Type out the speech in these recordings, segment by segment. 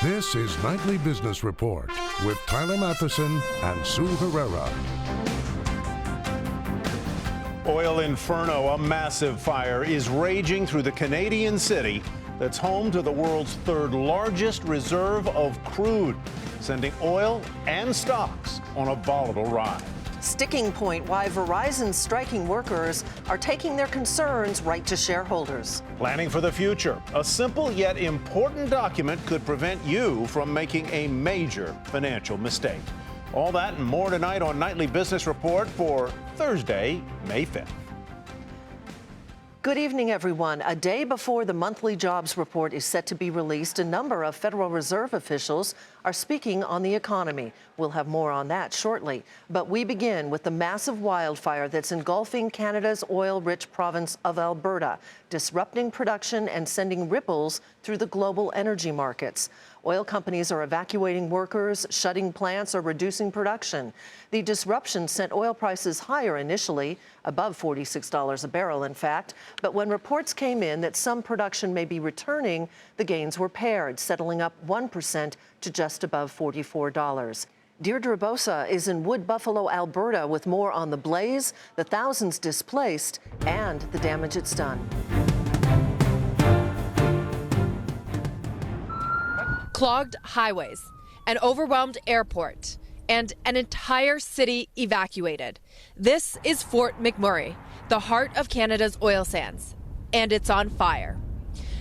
This is Nightly Business Report with Tyler Matheson and Sue Herrera. Oil inferno, a massive fire, is raging through the Canadian city that's home to the world's third largest reserve of crude, sending oil and stocks on a volatile ride. Sticking point why Verizon's striking workers are taking their concerns right to shareholders. Planning for the future. A simple yet important document could prevent you from making a major financial mistake. All that and more tonight on Nightly Business Report for Thursday, May 5th. Good evening, everyone. A day before the monthly jobs report is set to be released, a number of Federal Reserve officials are speaking on the economy. We'll have more on that shortly. But we begin with the massive wildfire that's engulfing Canada's oil-rich province of Alberta, disrupting production and sending ripples through the global energy markets. Oil companies are evacuating workers, shutting plants, or reducing production. The disruption sent oil prices higher initially, above $46 a barrel, in fact. But when reports came in that some production may be returning, the gains were pared, settling up 1% to just above $44. Deirdre Bosa is in Wood Buffalo, Alberta, with more on the blaze, the thousands displaced, and the damage it's done. Clogged highways, an overwhelmed airport, and an entire city evacuated. This is Fort McMurray, the heart of Canada's oil sands, and it's on fire.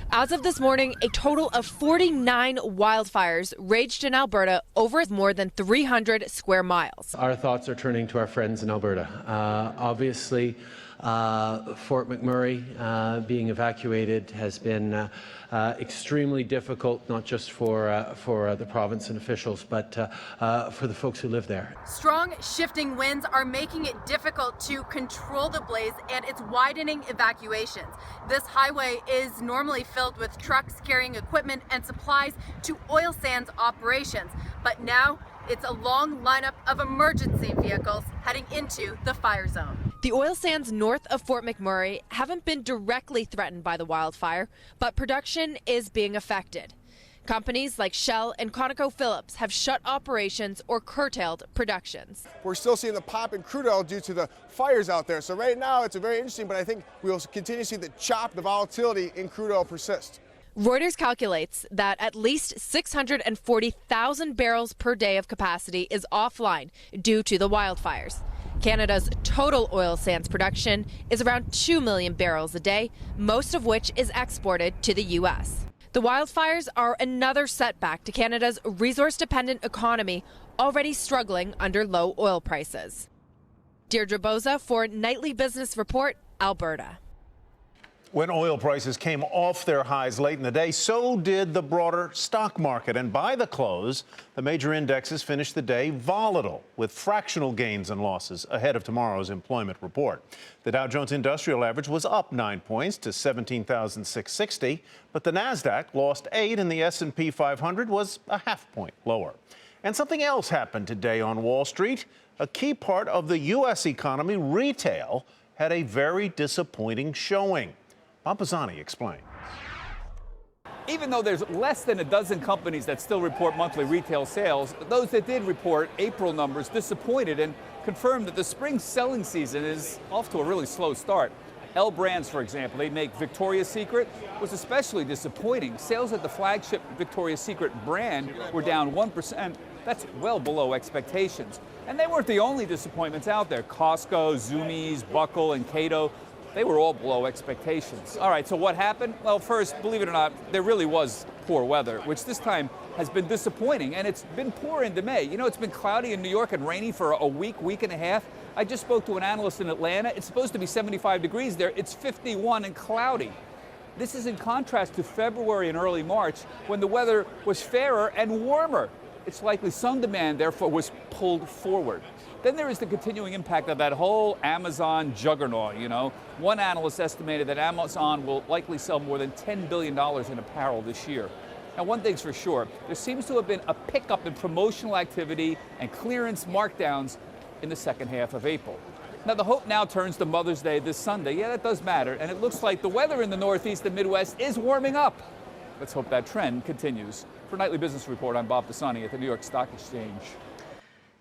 As of this morning, a total of 49 wildfires raged in Alberta over more than 300 square miles. Our thoughts are turning to our friends in Alberta. Obviously, Fort McMurray being evacuated has been extremely difficult, not just for the province and officials, but for the folks who live there. Strong shifting winds are making it difficult to control the blaze, and it's widening evacuations. This highway is normally filled with trucks carrying equipment and supplies to oil sands operations, but now it's a long lineup of emergency vehicles heading into the fire zone. The oil sands north of Fort McMurray haven't been directly threatened by the wildfire, but production is being affected. Companies like Shell and ConocoPhillips have shut operations or curtailed productions. We're still seeing the pop in crude oil due to the fires out there. So right now it's very interesting, but I think we'll continue to see the volatility in crude oil persist. Reuters calculates that at least 640,000 barrels per day of capacity is offline due to the wildfires. Canada's total oil sands production is around 2 million barrels a day, most of which is exported to the U.S. The wildfires are another setback to Canada's resource-dependent economy, already struggling under low oil prices. Deirdre Bosa for Nightly Business Report, Alberta. When oil prices came off their highs late in the day, so did the broader stock market. And by the close, the major indexes finished the day volatile, with fractional gains and losses ahead of tomorrow's employment report. The Dow Jones Industrial Average was up 9 points to 17,660, but the Nasdaq lost 8 and the S&P 500 was a half point lower. And something else happened today on Wall Street. A key part of the U.S. economy, retail, had a very disappointing showing. Pompazani explains. Even though there's less than a dozen companies that still report monthly retail sales, those that did report April numbers disappointed and confirmed that the spring selling season is off to a really slow start. L Brands, for example, they make Victoria's Secret, was especially disappointing. Sales at the flagship Victoria's Secret brand were down 1%. That's well below expectations. And they weren't the only disappointments out there. Costco, Zumiez, Buckle, and Cato, they were all below expectations. All right, so what happened? Well, first, believe it or not, there really was poor weather, which this time has been disappointing, and it's been poor into May. You know, it's been cloudy in New York and rainy for a week and a half. I just spoke to an analyst in Atlanta. It's supposed to be 75 degrees there. It's 51 and cloudy. This is in contrast to February and early March, when the weather was fairer and warmer. It's likely some demand, therefore, was pulled forward. Then there is the continuing impact of that whole Amazon juggernaut, you know. One analyst estimated that Amazon will likely sell more than $10 billion in apparel this year. Now, one thing's for sure, there seems to have been a pickup in promotional activity and clearance markdowns in the second half of April. Now, the hope now turns to Mother's Day this Sunday. Yeah, that does matter, and it looks like the weather in the Northeast and Midwest is warming up. Let's hope that trend continues. For Nightly Business Report, I'm Bob Pisani at the New York Stock Exchange.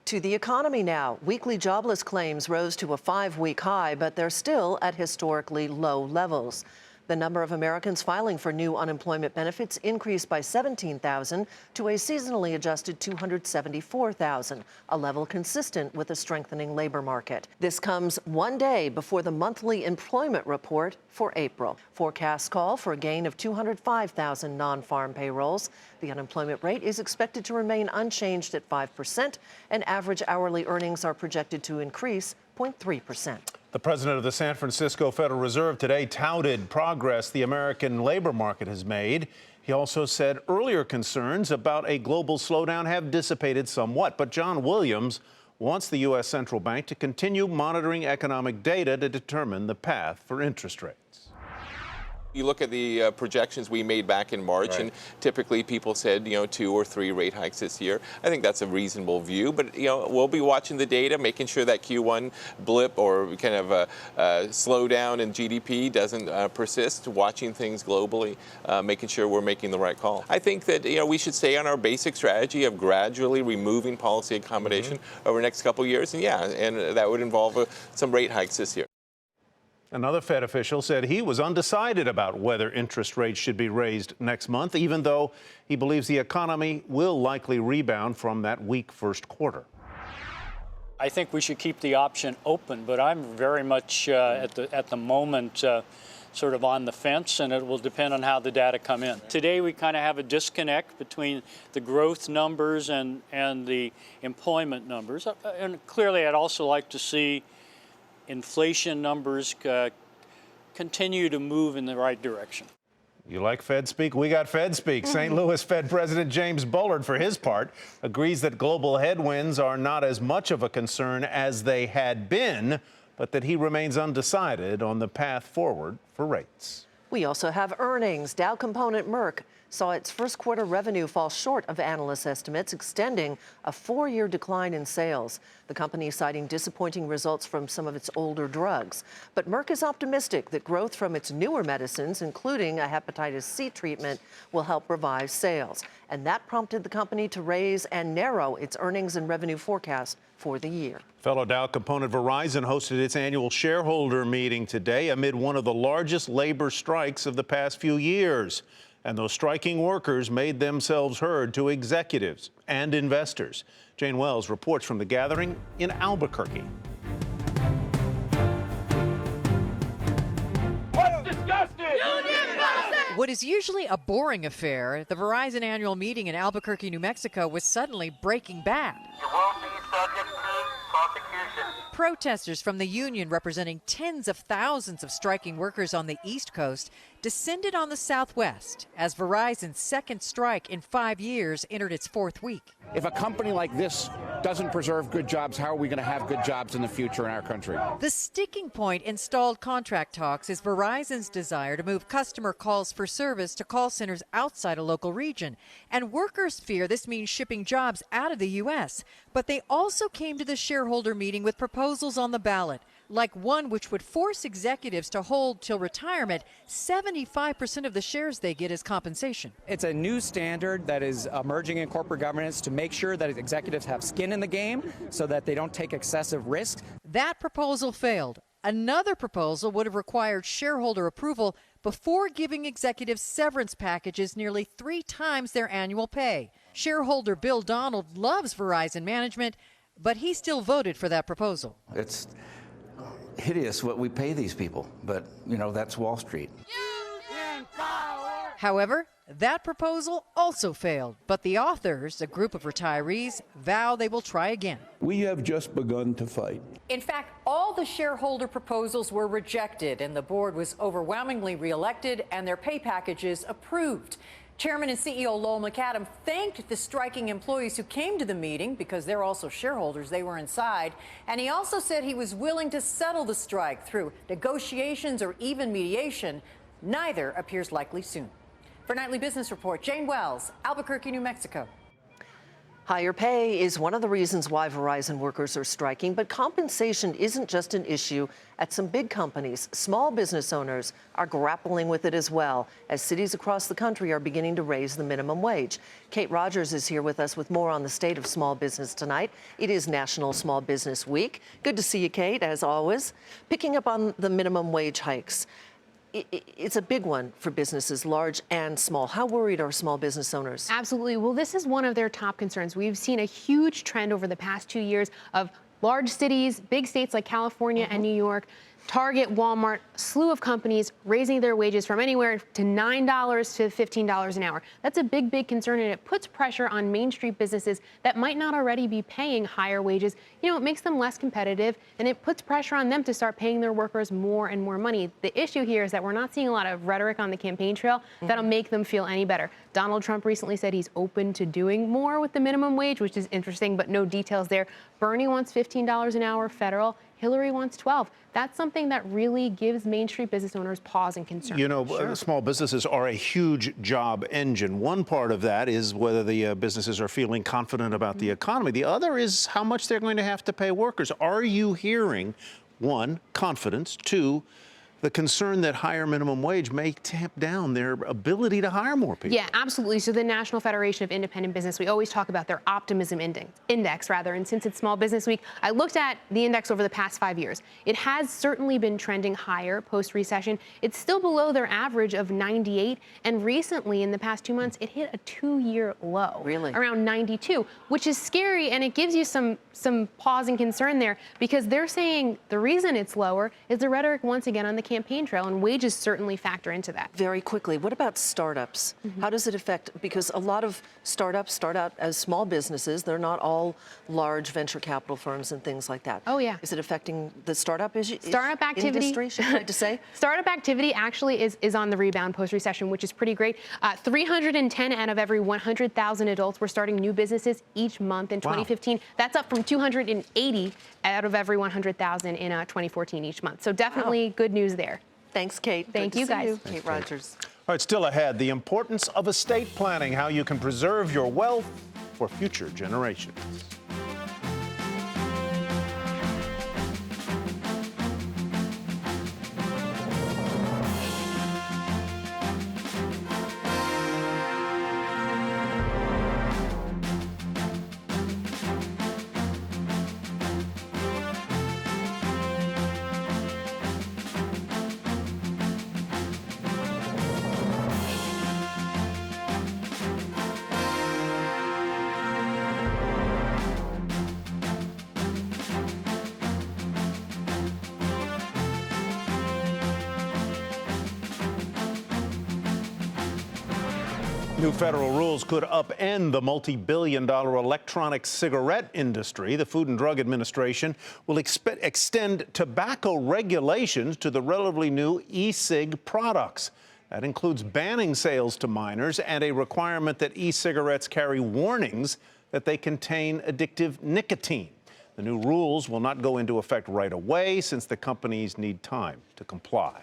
To the economy now. Weekly jobless claims rose to a 5-week high, but they're still at historically low levels. The number of Americans filing for new unemployment benefits increased by 17,000 to a seasonally adjusted 274,000, a level consistent with a strengthening labor market. This comes one day before the monthly employment report for April. Forecasts call for a gain of 205,000 non-farm payrolls. The unemployment rate is expected to remain unchanged at 5%, and average hourly earnings are projected to increase 0.3%. The president of the San Francisco Federal Reserve today touted progress the American labor market has made. He also said earlier concerns about a global slowdown have dissipated somewhat. But John Williams wants the U.S. Central Bank to continue monitoring economic data to determine the path for interest rates. You look at the projections we made back in March, and typically people said, 2 or 3 rate hikes this year. I think that's a reasonable view, but, we'll be watching the data, making sure that Q1 blip or kind of a slowdown in GDP doesn't persist, watching things globally, making sure we're making the right call. I think that, we should stay on our basic strategy of gradually removing policy accommodation over the next couple of years, and that would involve some rate hikes this year. Another Fed official said he was undecided about whether interest rates should be raised next month, even though he believes the economy will likely rebound from that weak first quarter. I think we should keep the option open, but I'm very much at the moment sort of on the fence, and it will depend on how the data come in. Today we kind of have a disconnect between the growth numbers and the employment numbers, and clearly I'd also like to see inflation numbers continue to move in the right direction. You like Fed speak? We got Fed speak. St. Louis Fed President James Bullard, for his part, agrees that global headwinds are not as much of a concern as they had been, but that he remains undecided on the path forward for rates. We also have earnings. Dow component Merck saw its first quarter revenue fall short of analyst estimates, extending a 4-year decline in sales. The company citing disappointing results from some of its older drugs. But Merck is optimistic that growth from its newer medicines, including a hepatitis C treatment, will help revive sales. And that prompted the company to raise and narrow its earnings and revenue forecast for the year. Fellow Dow component Verizon hosted its annual shareholder meeting today amid one of the largest labor strikes of the past few years. And those striking workers made themselves heard to executives and investors. Jane Wells reports from the gathering in Albuquerque. What's disgusting? What is usually a boring affair, the Verizon annual meeting in Albuquerque, New Mexico, was suddenly breaking bad. You won't be subject to prosecution. Protesters from the union representing tens of thousands of striking workers on the East Coast descended on the Southwest as Verizon's second strike in 5 years entered its 4th week. If a company like this doesn't preserve good jobs, how are we going to have good jobs in the future in our country? The sticking point in stalled contract talks is Verizon's desire to move customer calls for service to call centers outside a local region. And workers fear this means shipping jobs out of the U.S. But they also came to the shareholder meeting with proposals on the ballot, like one which would force executives to hold till retirement 75% of the shares they get as compensation. It's a new standard that is emerging in corporate governance to make sure that executives have skin in the game so that they don't take excessive risks. That proposal failed. Another proposal would have required shareholder approval before giving executives severance packages nearly 3 times their annual pay. Shareholder Bill Donald loves Verizon management, but he still voted for that proposal. It's hideous what we pay these people, but, that's Wall Street. However, that proposal also failed, but the authors, a group of retirees, vow they will try again. We have just begun to fight. In fact, all the shareholder proposals were rejected, and the board was overwhelmingly reelected and their pay packages approved. Chairman and CEO Lowell McAdam thanked the striking employees who came to the meeting because they're also shareholders. They were inside. And he also said he was willing to settle the strike through negotiations or even mediation. Neither appears likely soon. For Nightly Business Report, Jane Wells, Albuquerque, New Mexico. Higher pay is one of the reasons why Verizon workers are striking, but compensation isn't just an issue at some big companies. Small business owners are grappling with it as well, as cities across the country are beginning to raise the minimum wage. Kate Rogers is here with us with more on the state of small business tonight. It is National Small Business Week. Good to see you, Kate, as always. Picking up on the minimum wage hikes. It's a big one for businesses, large and small. How worried are small business owners? Absolutely. Well, this is one of their top concerns. We've seen a huge trend over the past 2 years of large cities, big states like California and New York, Target, Walmart, a slew of companies raising their wages from anywhere to $9 to $15 an hour. That's a big, big concern, and it puts pressure on Main Street businesses that might not already be paying higher wages. You know, it makes them less competitive, and it puts pressure on them to start paying their workers more and more money. The issue here is that we're not seeing a lot of rhetoric on the campaign trail that'll make them feel any better. Donald Trump recently said he's open to doing more with the minimum wage, which is interesting, but no details there. Bernie wants $15 an hour federal. Hillary wants 12. That's something that really gives Main Street business owners pause and concern. You know, small businesses are a huge job engine. One part of that is whether the businesses are feeling confident about the economy. The other is how much they're going to have to pay workers. Are you hearing, one, confidence, two, the concern that higher minimum wage may tamp down their ability to hire more people? Yeah, absolutely. So the National Federation of Independent Business, we always talk about their optimism index. And since it's Small Business Week, I looked at the index over the past 5 years. It has certainly been trending higher post-recession. It's still below their average of 98, and recently, in the past 2 months, it hit a 2-year low, around 92, which is scary, and it gives you some pause and concern there, because they're saying the reason it's lower is the rhetoric once again on the campaign trail, and wages certainly factor into that. Very quickly, what about startups? How does it affect, because a lot of startups start out as small businesses. They're not all large venture capital firms and things like that. Oh, yeah. Is it affecting the startup industry, should I to say? Startup activity actually is on the rebound post-recession, which is pretty great. 310 out of every 100,000 adults were starting new businesses each month in 2015. That's up from 280 out of every 100,000 in 2014 each month. So definitely good news there. Thanks, Kate. Thank you, guys. Kate Rogers. All right, still ahead, the importance of estate planning, how you can preserve your wealth for future generations. New federal rules could upend the multi-billion-dollar electronic cigarette industry. The Food and Drug Administration will extend tobacco regulations to the relatively new e-cig products. That includes banning sales to minors and a requirement that e-cigarettes carry warnings that they contain addictive nicotine. The new rules will not go into effect right away, since the companies need time to comply.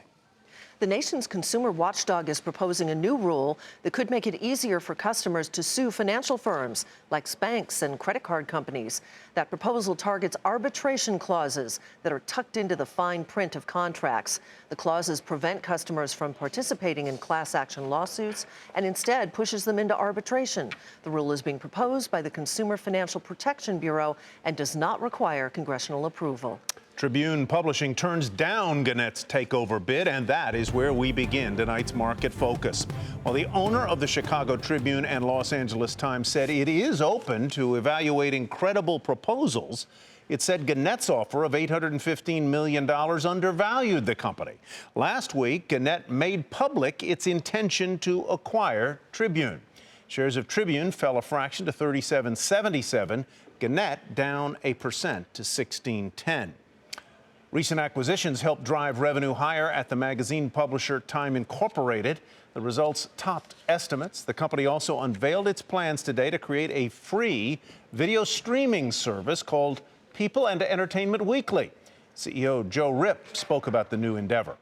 The nation's consumer watchdog is proposing a new rule that could make it easier for customers to sue financial firms like banks and credit card companies. That proposal targets arbitration clauses that are tucked into the fine print of contracts. The clauses prevent customers from participating in class action lawsuits and instead pushes them into arbitration. The rule is being proposed by the Consumer Financial Protection Bureau and does not require congressional approval. Tribune Publishing turns down Gannett's takeover bid, and that is where we begin tonight's market focus. While the owner of the Chicago Tribune and Los Angeles Times said it is open to evaluating credible proposals, it said Gannett's offer of $815 million undervalued the company. Last week, Gannett made public its intention to acquire Tribune. Shares of Tribune fell a fraction to $37.77, Gannett down 1% to $16.10. Recent acquisitions helped drive revenue higher at the magazine publisher Time Incorporated. The results topped estimates. The company also unveiled its plans today to create a free video streaming service called People and Entertainment Weekly. CEO Joe Rip spoke about the new endeavor.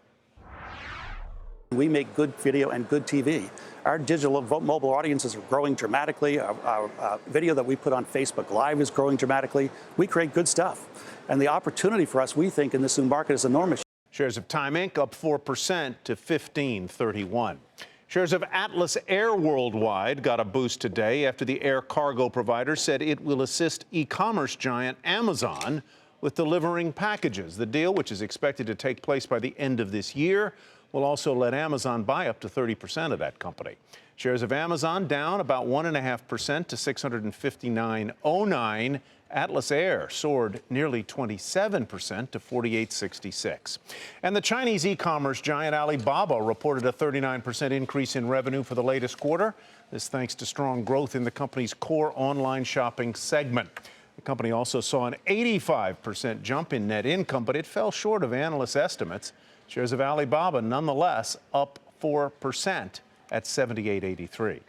We make good video and good TV. Our digital mobile audiences are growing dramatically. Our video that we put on Facebook Live is growing dramatically. We create good stuff. And the opportunity for us, we think, in this new market is enormous. Shares of Time Inc. up 4% to $15.31. Shares of Atlas Air Worldwide got a boost today after the air cargo provider said it will assist e-commerce giant Amazon with delivering packages. The deal, which is expected to take place by the end of this year, will also let Amazon buy up to 30% of that company. Shares of Amazon down about 1.5% to $659.09. Atlas Air soared nearly 27% to $48.66. And the Chinese e-commerce giant Alibaba reported a 39% increase in revenue for the latest quarter. This thanks to strong growth in the company's core online shopping segment. The company also saw an 85% jump in net income, but it fell short of analyst estimates. Shares of Alibaba, nonetheless, up 4% at $78.83.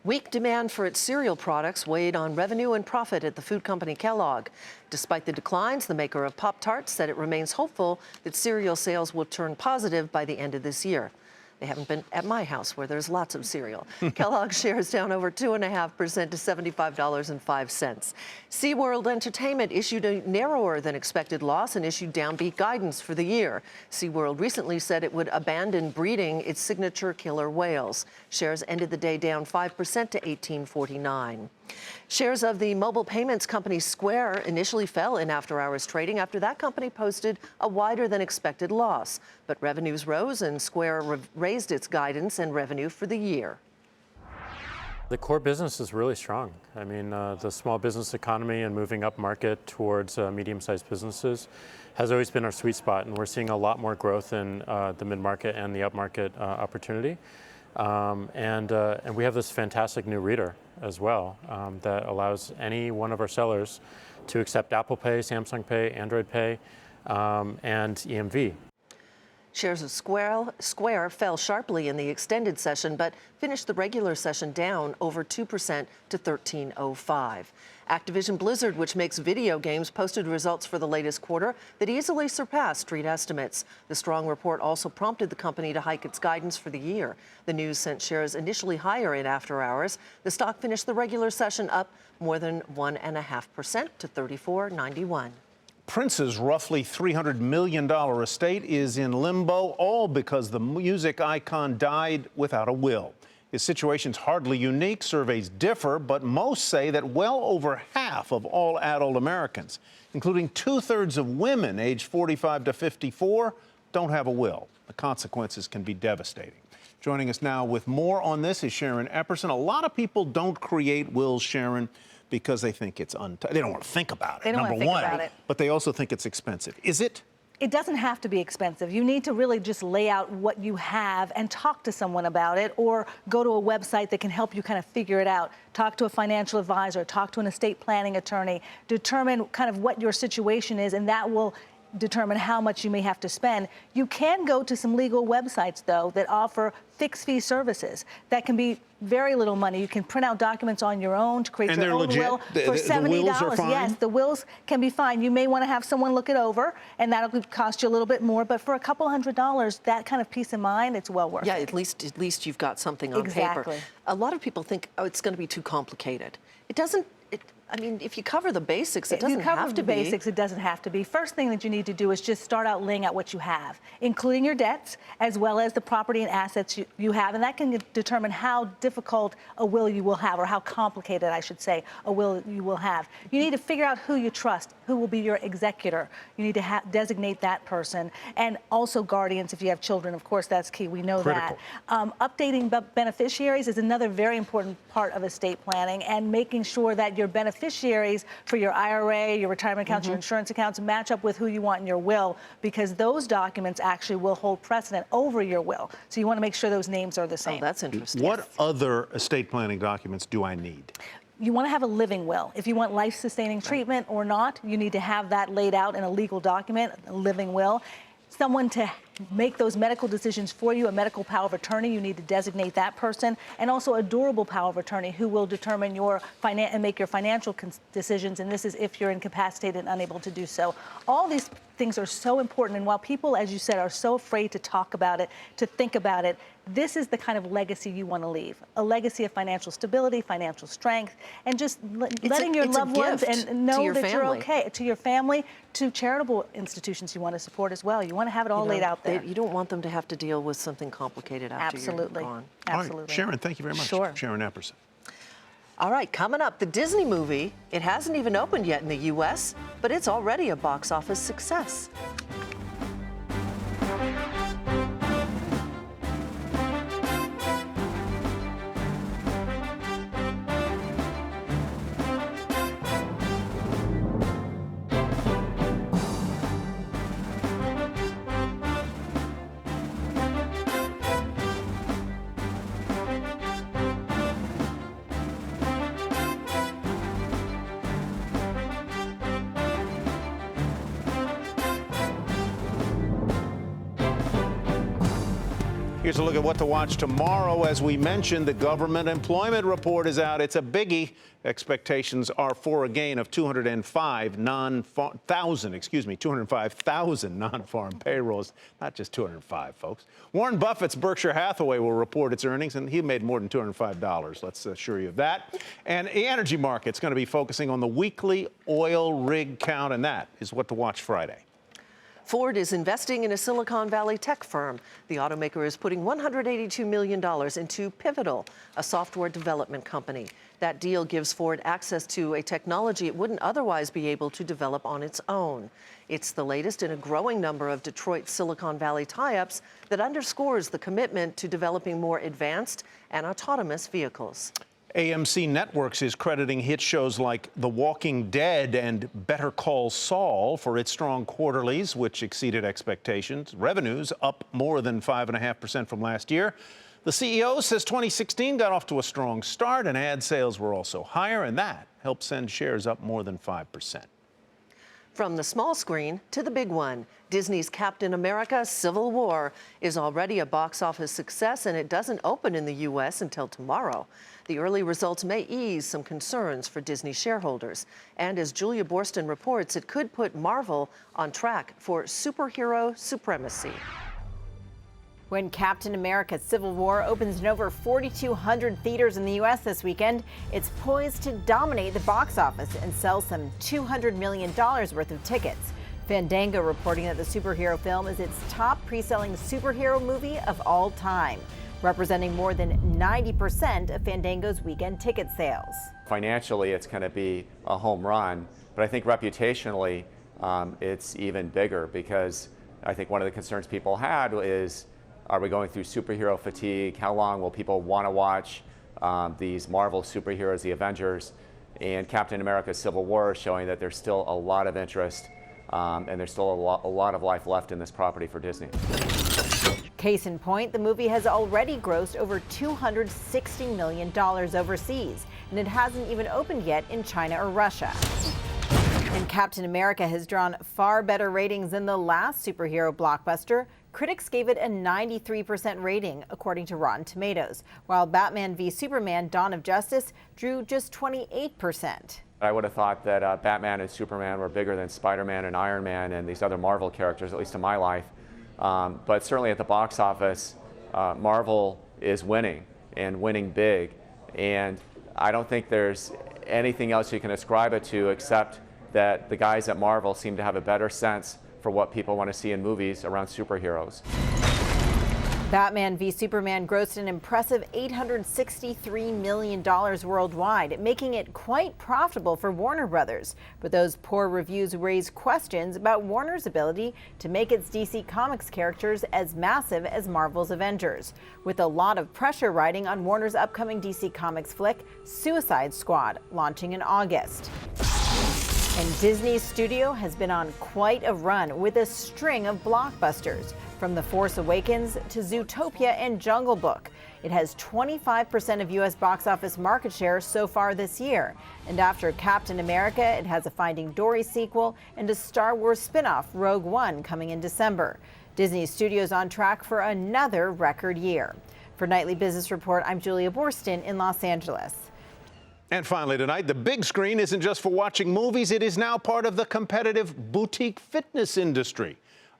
Weak demand for its cereal products weighed on revenue and profit at the food company Kellogg. Despite the declines, the maker of Pop-Tarts said it remains hopeful that cereal sales will turn positive by the end of this year. They haven't been at my house, where there's lots of cereal. Kellogg shares down over 2.5% to $75.05. SeaWorld Entertainment issued a narrower than expected loss and issued downbeat guidance for the year. SeaWorld recently said it would abandon breeding its signature killer whales. Shares ended the day down 5% to $18.49. Shares of the mobile payments company Square initially fell in after-hours trading after that company posted a wider than expected loss. But revenues rose and Square raised its guidance and revenue for the year. The core business is really strong. I mean, the small business economy and moving up market towards medium-sized businesses has always been our sweet spot, and we're seeing a lot more growth in the mid-market and the up-market opportunity. And we have this fantastic new reader as well that allows any one of our sellers to accept Apple Pay, Samsung Pay, Android Pay, and EMV. Shares of Square fell sharply in the extended session, but finished the regular session down over 2% to $13.05. Activision Blizzard, which makes video games, posted results for the latest quarter that easily surpassed street estimates. The strong report also prompted the company to hike its guidance for the year. The news sent shares initially higher in after hours. The stock finished the regular session up more than 1.5% to $34.91. Prince's roughly $300 million estate is in limbo, all because the music icon died without a will. His situation's hardly unique. Surveys differ, but most say that well over half of all adult Americans, including 2/3 of women aged 45 to 54, don't have a will. The consequences can be devastating. Joining us now with more on this is Sharon Epperson. A lot of people don't create wills, Sharon, because they think it's they don't want to think about it. They don't want to think about it. But they also think it's expensive. Is it? It doesn't have to be expensive. You need to really just lay out what you have and talk to someone about it, or go to a website that can help you kind of figure it out. Talk to a financial advisor, talk to an estate planning attorney, determine kind of what your situation is, and that will determine how much you may have to spend. You can go to some legal websites, though, that offer fixed fee services. That can be very little money. You can print out documents on your own to create your own will for $70. Yes, the wills can be fine. You may want to have someone look it over, and that'll cost you a little bit more. But for a couple $100, that kind of peace of mind, it's well worth it. Yeah, at least you've got something on paper. A lot of people think, oh, it's going to be too complicated. It doesn't. I mean, if you cover the basics, it doesn't have to be. If you cover the basics, it doesn't have to be. First thing that you need to do is just start out laying out what you have, including your debts, as well as the property and assets you have. And that can determine how difficult a will you will have, or how complicated, I should say, a will you will have. You need to figure out who you trust, who will be your executor. You need to designate that person. And also guardians, if you have children, of course, that's key. We know that. Updating beneficiaries is another very important part of estate planning, and making sure that your beneficiaries for your IRA, your retirement accounts, your insurance accounts match up with who you want in your will, because those documents actually will hold precedent over your will. So you want to make sure those names are the same. Oh, that's interesting. What other estate planning documents do I need? You want to have a living will. If you want life-sustaining treatment or not, you need to have that laid out in a legal document, a living will. Someone to make those medical decisions for you, a medical power of attorney, you need to designate that person, and also a durable power of attorney who will determine your and make your financial decisions, and this is if you're incapacitated and unable to do so. All these things are so important, and while people, as you said, are so afraid to talk about it, to think about it, this is the kind of legacy you want to leave, a legacy of financial stability, financial strength, and just letting your loved ones and know that you're okay, to your family, to charitable institutions you want to support as well. You want to have it all laid out there. You don't want them to have to deal with something complicated after you're gone. Absolutely. All right, Sharon, thank you very much. Sure. Sharon Epperson. All right, coming up, the Disney movie. It hasn't even opened yet in the U.S., but it's already a box office success. Here's a look at what to watch tomorrow. As we mentioned, the government employment report is out. It's a biggie. Expectations are for a gain of 205,000 non-farm payrolls. Not just 205, folks. Warren Buffett's Berkshire Hathaway will report its earnings, and he made more than $205. Let's assure you of that. And the energy market's going to be focusing on the weekly oil rig count, and that is what to watch Friday. Ford is investing in a Silicon Valley tech firm. The automaker is putting $182 million into Pivotal, a software development company. That deal gives Ford access to a technology it wouldn't otherwise be able to develop on its own. It's the latest in a growing number of Detroit Silicon Valley tie-ups that underscores the commitment to developing more advanced and autonomous vehicles. AMC Networks is crediting hit shows like The Walking Dead and Better Call Saul for its strong quarterlies, which exceeded expectations. Revenues up more than 5.5% from last year. The CEO says 2016 got off to a strong start, and ad sales were also higher, and that helped send shares up more than 5%. From the small screen to the big one, Disney's Captain America: Civil War is already a box office success, and it doesn't open in the U.S. until tomorrow. The early results may ease some concerns for Disney shareholders. And as Julia Borston reports, it could put Marvel on track for superhero supremacy. When Captain America: Civil War opens in over 4,200 theaters in the U.S. this weekend, it's poised to dominate the box office and sell some $200 million worth of tickets. Fandango reporting that the superhero film is its top pre-selling superhero movie of all time, representing more than 90% of Fandango's weekend ticket sales. Financially, it's going to be a home run, but I think reputationally, it's even bigger, because I think one of the concerns people had is, are we going through superhero fatigue? How long will people want to watch these Marvel superheroes, the Avengers? And Captain America: Civil War is showing that there's still a lot of interest, and there's still a lot of life left in this property for Disney. Case in point, the movie has already grossed over $260 million overseas, and it hasn't even opened yet in China or Russia. And Captain America has drawn far better ratings than the last superhero blockbuster. Critics gave it a 93% rating, according to Rotten Tomatoes, while Batman v Superman: Dawn of Justice drew just 28%. I would have thought that Batman and Superman were bigger than Spider-Man and Iron Man and these other Marvel characters, at least in my life. But certainly at the box office, Marvel is winning, and winning big. And I don't think there's anything else you can ascribe it to, except that the guys at Marvel seem to have a better sense for what people want to see in movies around superheroes. Batman v Superman grossed an impressive $863 million worldwide, making it quite profitable for Warner Brothers. But those poor reviews raise questions about Warner's ability to make its DC Comics characters as massive as Marvel's Avengers, with a lot of pressure riding on Warner's upcoming DC Comics flick, Suicide Squad, launching in August. And Disney's studio has been on quite a run with a string of blockbusters, from The Force Awakens to Zootopia and Jungle Book. It has 25% of U.S. box office market share so far this year. And after Captain America, it has a Finding Dory sequel and a Star Wars spin-off, Rogue One, coming in December. Disney Studios on track for another record year. For Nightly Business Report, I'm Julia Borston in Los Angeles. And finally tonight, the big screen isn't just for watching movies. It is now part of the competitive boutique fitness industry.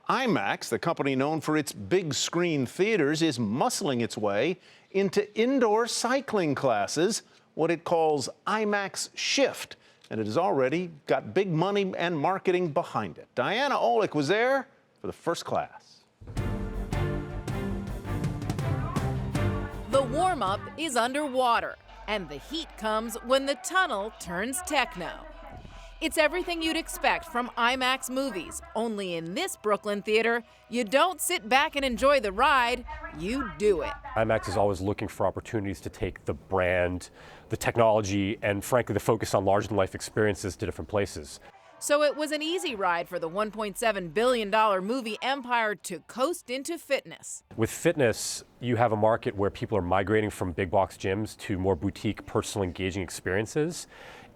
IMAX, the company known for its big screen theaters, is muscling its way into indoor cycling classes, what it calls IMAX Shift. And it has already got big money and marketing behind it. Diana Olick was there for the first class. The warm-up is underwater, and the heat comes when the tunnel turns techno. It's everything you'd expect from IMAX movies, only in this Brooklyn theater, you don't sit back and enjoy the ride, you do it. IMAX is always looking for opportunities to take the brand, the technology, and frankly, the focus on larger-than-life experiences to different places. So it was an easy ride for the $1.7 billion movie empire to coast into fitness. With fitness, you have a market where people are migrating from big box gyms to more boutique, personal, engaging experiences.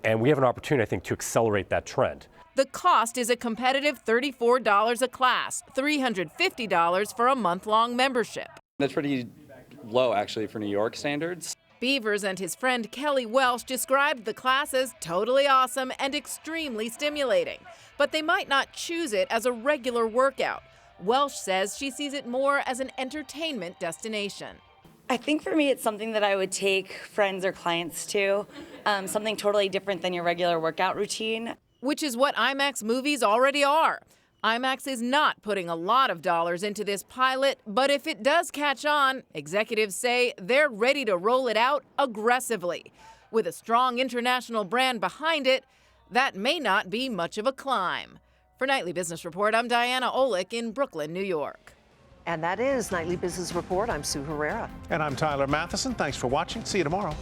And we have an opportunity, I think, to accelerate that trend. The cost is a competitive $34 a class, $350 for a month-long membership. That's pretty low, actually, for New York standards. Beavers and his friend Kelly Welsh described the class as totally awesome and extremely stimulating, but they might not choose it as a regular workout. Welsh says she sees it more as an entertainment destination. I think for me, it's something that I would take friends or clients to, something totally different than your regular workout routine. Which is what IMAX movies already are. IMAX is not putting a lot of dollars into this pilot, but if it does catch on, executives say they're ready to roll it out aggressively. With a strong international brand behind it, that may not be much of a climb. For Nightly Business Report, I'm Diana Olick in Brooklyn, New York. And that is Nightly Business Report. I'm Sue Herrera. And I'm Tyler Matheson. Thanks for watching. See you tomorrow.